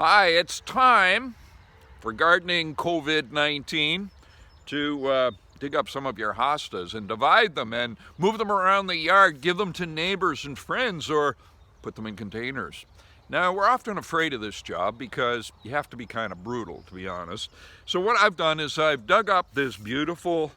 Hi, it's time for gardening COVID-19 to dig up some of your hostas and divide them and move them around the yard, give them to neighbors and friends, or put them in containers. Now, we're often afraid of this job because you have to be kind of brutal, to be honest. So what I've done is I've dug up this beautiful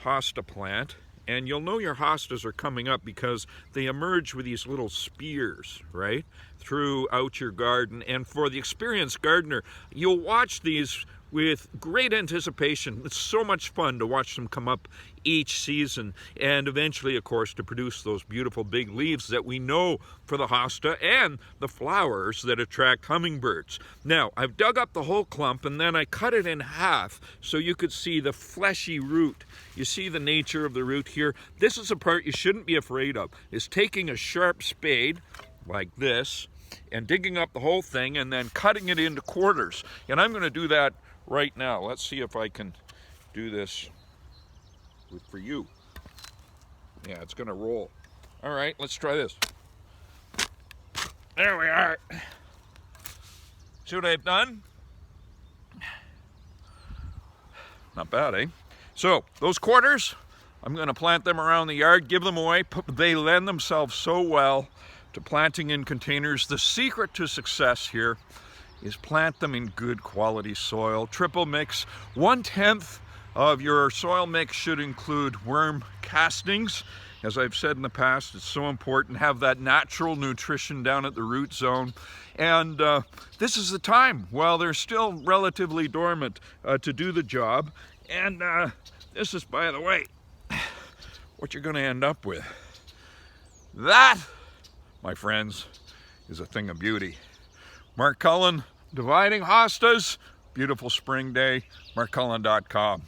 hosta plant, and you'll know your hostas are coming up because they emerge with these little spears, right, throughout your garden. And for the experienced gardener, you'll watch these with great anticipation. It's so much fun to watch them come up each season, and eventually, of course, to produce those beautiful big leaves that we know for the hosta and the flowers that attract hummingbirds. Now, I've dug up the whole clump and then I cut it in half so you could see the fleshy root. You see the nature of the root here. This is a part you shouldn't be afraid of, is taking a sharp spade like this and digging up the whole thing and then cutting it into quarters. And I'm going to do that right now. Let's see if I can do this for you. Yeah, it's going to roll. All right, let's try this. There we are. See what I've done? Not bad, eh? So those quarters, I'm going to plant them around the yard, give them away. They lend themselves so well to planting in containers. The secret to success here is plant them in good quality soil. Triple mix. 1/10 of your soil mix should include worm castings. As I've said in the past, it's so important to have that natural nutrition down at the root zone. And this is the time, while they're still relatively dormant, to do the job. And this is, by the way, what you're going to end up with. That, my friends, is a thing of beauty. Mark Cullen, dividing hostas. Beautiful spring day. markcullen.com.